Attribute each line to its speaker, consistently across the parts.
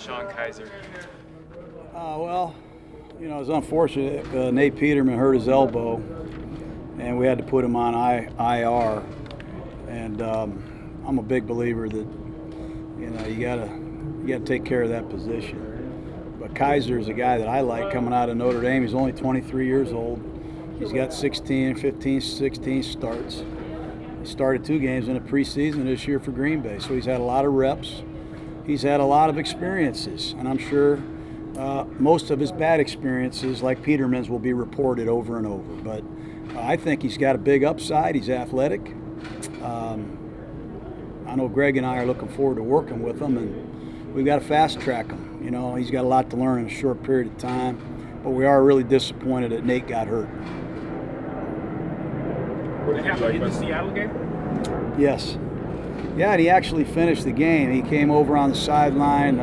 Speaker 1: DeShone Kizer?
Speaker 2: Well, it was unfortunate. Nate Peterman hurt his elbow, and we had to put him on IR. And I'm a big believer that you gotta take care of that position. But Kizer is a guy that I like coming out of Notre Dame. He's only 23 years old. He's got 16, 15, 16 starts. He started 2 games in the preseason this year for Green Bay, so he's had a lot of reps. He's had a lot of experiences, and I'm sure most of his bad experiences, like Peterman's, will be reported over and over. But I think he's got a big upside. He's athletic. I know Greg and I are looking forward to working with him, and we've got to fast track him. He's got a lot to learn in a short period of time, but we are really disappointed that Nate got hurt.
Speaker 3: What did you like about the Seattle game?
Speaker 2: Yes. Yeah, and he actually finished the game. He came over on the sideline,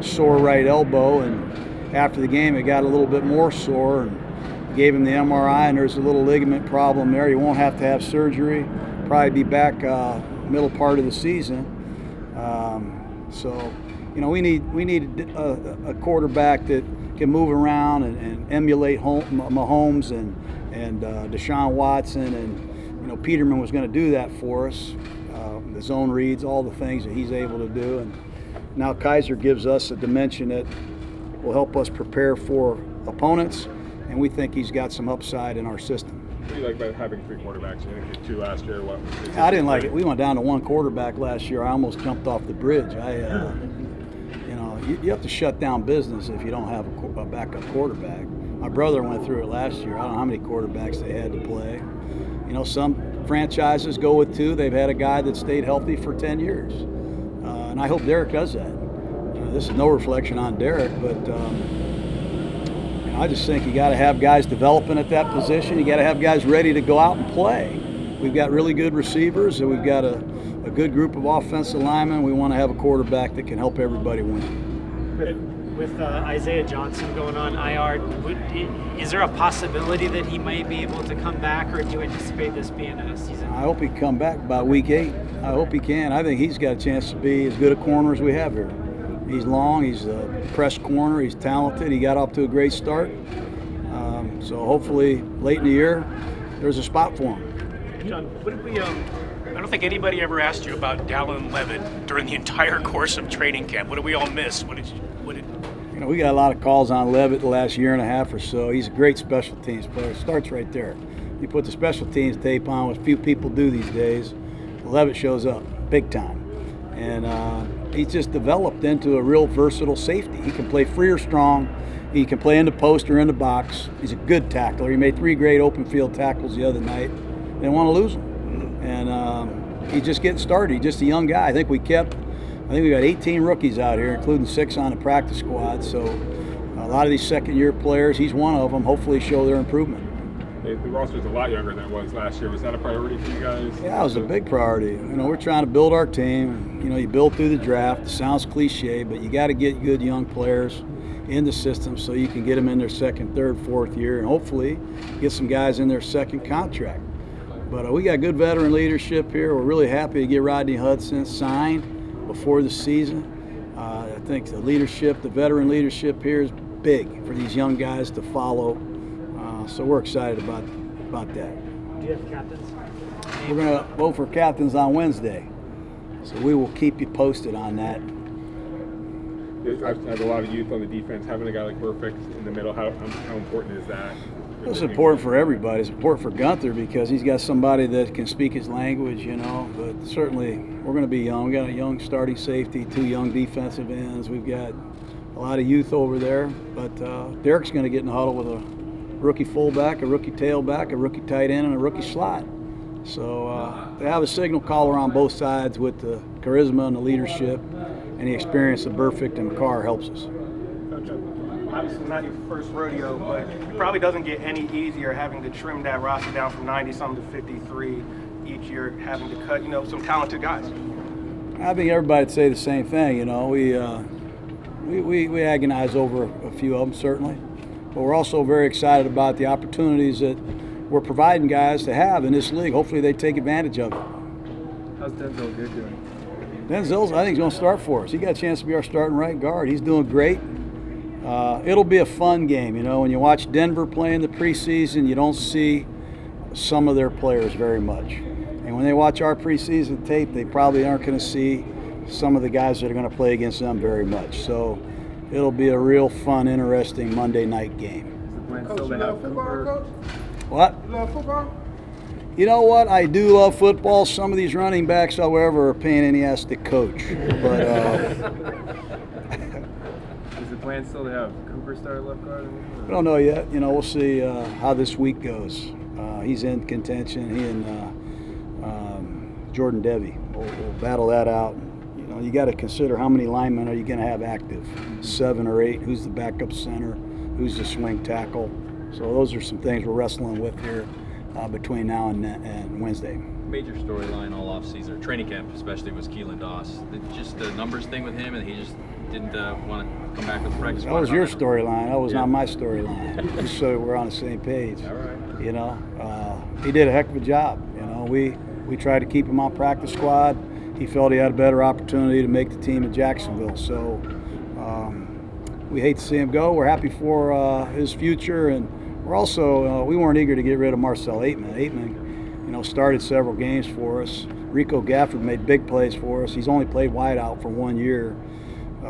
Speaker 2: sore right elbow, and after the game it got a little bit more sore, and gave him the MRI, and there's a little ligament problem there. He won't have to have surgery. Probably be back middle part of the season. So, we need a quarterback that can move around and emulate Mahomes and Deshaun Watson, and Peterman was going to do that for us. The zone reads, all the things that he's able to do, and now Kizer gives us a dimension that will help us prepare for opponents, and we think he's got some upside in our system.
Speaker 3: What do you like about having 3 quarterbacks? You didn't get 2 last year.
Speaker 2: I didn't like it. We went down to 1 quarterback last year. I almost jumped off the bridge. You have to shut down business if you don't have a backup quarterback. My brother went through it last year. I don't know how many quarterbacks they had to play. Some franchises go with 2. They've had a guy that stayed healthy for 10 years. And I hope Derek does that. This is no reflection on Derek, but I just think you got to have guys developing at that position. You got to have guys ready to go out and play. We've got really good receivers, and we've got a good group of offensive linemen. We want to have a quarterback that can help everybody win.
Speaker 4: With Isaiah Johnson going on IR, is there a possibility that he might be able to come back, or do you anticipate this being a season?
Speaker 2: I hope he can come back by week 8. I hope he can. I think he's got a chance to be as good a corner as we have here. He's long, he's a press corner, he's talented, he got off to a great start. So hopefully late in the year, there's a spot for him.
Speaker 5: Jon, what did we, I don't think anybody ever asked you about Dallin Levitt during the entire course of training camp. What did we all miss?
Speaker 2: We got a lot of calls on Levitt the last year and a half or so. He's a great special teams player. It starts right there. You put the special teams tape on, which few people do these days. Levitt shows up big time. And he's just developed into a real versatile safety. He can play free or strong. He can play in the post or in the box. He's a good tackler. He made 3 great open field tackles the other night. They didn't want to lose him. And he's just getting started. He's just a young guy. I think we got 18 rookies out here, including 6 on the practice squad. So a lot of these second-year players, he's one of them, hopefully show their improvement.
Speaker 3: The roster's a lot younger than it was last year. Was that a priority for you guys?
Speaker 2: Yeah, it was a big priority. We're trying to build our team. You build through the draft. It sounds cliche, but you got to get good young players in the system so you can get them in their 2nd, 3rd, 4th year, and hopefully get some guys in their 2nd contract. But we got good veteran leadership here. We're really happy to get Rodney Hudson signed before the season. I think the veteran leadership here is big for these young guys to follow. So we're excited about that.
Speaker 4: Do you have captains?
Speaker 2: We're going to vote for captains on Wednesday. So we will keep you posted on that.
Speaker 3: I've had a lot of youth on the defense. Having a guy like Burfict in the middle, how important is that?
Speaker 2: It's important for everybody. It's important for Gunther because he's got somebody that can speak his language, But certainly we're going to be young. We got a young starting safety, 2 young defensive ends. We've got a lot of youth over there. But Derek's going to get in the huddle with a rookie fullback, a rookie tailback, a rookie tight end, and a rookie slot. So they have a signal caller on both sides with the charisma and the leadership, and the experience of Burfict and Carr helps us.
Speaker 6: Obviously not your first rodeo, but it probably doesn't get any easier having to trim that roster down from 90-something to 53 each year, having to cut, some talented guys.
Speaker 2: I think everybody'd say the same thing. We agonize over a few of them, certainly. But we're also very excited about the opportunities that we're providing guys to have in this league. Hopefully they take advantage of it.
Speaker 7: How's Denzel Good doing?
Speaker 2: Denzel's, I think, is going to start for us. He got a chance to be our starting right guard. He's doing great. It'll be a fun game. You know, when you watch Denver play in the preseason, you don't see some of their players very much. And when they watch our preseason tape, they probably aren't going to see some of the guys that are going to play against them very much. So it'll be a real fun, interesting Monday night game.
Speaker 1: Coach, you love football, Coach?
Speaker 2: What?
Speaker 1: You love football?
Speaker 2: You know what? I do love football. Some of these running backs, however, are a pain in the ass to coach. But
Speaker 7: Is the plan still to have Cooper start left guard?
Speaker 2: I don't know yet. You know, we'll see how this week goes. He's in contention. He and Jordan Devy will battle that out. You know, you got to consider how many linemen are you going to have active? 7 or 8. Who's the backup center? Who's the swing tackle? So those are some things we're wrestling with here between now and Wednesday.
Speaker 8: Major storyline all offseason, training camp especially, was Keelan Doss. Just the numbers thing with him, and he just didn't want to come back with the practice squad.
Speaker 2: That was your storyline. That was not my storyline. Just so we're on the same page.
Speaker 8: All right.
Speaker 2: You know, he did a heck of a job. You know, we tried to keep him on practice squad. He felt he had a better opportunity to make the team in Jacksonville. So we hate to see him go. We're happy for his future, and we're also we weren't eager to get rid of Marcel Aitman. Aitman, you know, started several games for us. Rico Gafford made big plays for us. He's only played wideout for 1 year.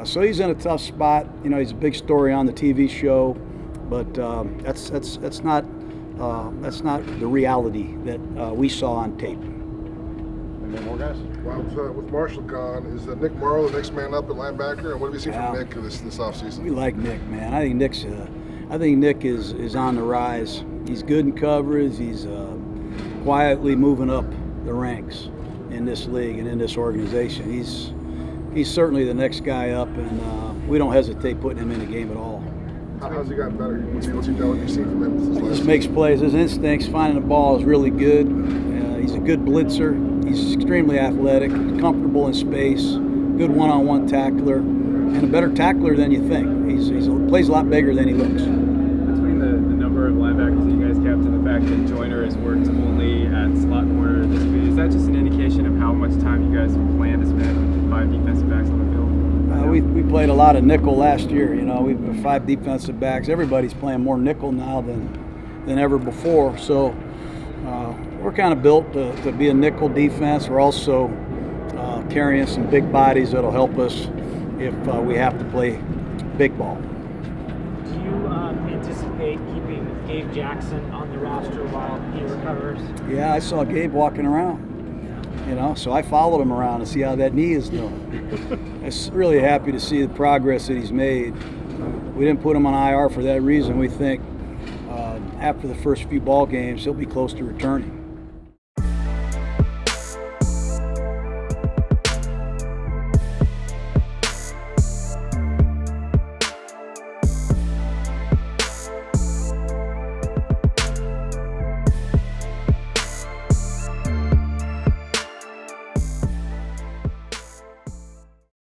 Speaker 2: So he's in a tough spot. You know, he's a big story on the TV show, but that's not the reality that we saw on tape.
Speaker 1: Any more guys? Well, with Marshall gone, is Nick Morrow the next man up at linebacker? And what have you seen from Nick this offseason?
Speaker 2: We like Nick, man. I think Nick is on the rise. He's good in coverage. He's quietly moving up the ranks in this league and in this organization. He's certainly the next guy up, and we don't hesitate putting him in the game at all.
Speaker 1: How's he gotten better? What's he done? What have you seen from him since
Speaker 2: He
Speaker 1: last
Speaker 2: just makes plays. His instincts, finding the ball is really good. He's a good blitzer. He's extremely athletic, comfortable in space, good one-on-one tackler, and a better tackler than you think. He plays a lot bigger than he looks.
Speaker 7: Between the number of linebackers that you guys kept and the fact that Joyner has worked only at slot corner this week, is that just an indication of how much time you guys plan to spend with 5 defensive backs on the field?
Speaker 2: We played a lot of nickel last year. You know, we've got 5 defensive backs. Everybody's playing more nickel now than ever before. So we're kind of built to be a nickel defense. We're also carrying some big bodies that'll help us if we have to play big ball.
Speaker 4: Do you anticipate keeping Gabe Jackson on the roster while he recovers?
Speaker 2: Yeah, I saw Gabe walking around. You know, so I followed him around to see how that knee is doing. I'm really happy to see the progress that he's made. We didn't put him on IR for that reason. We think after the first few ball games, he'll be close to returning.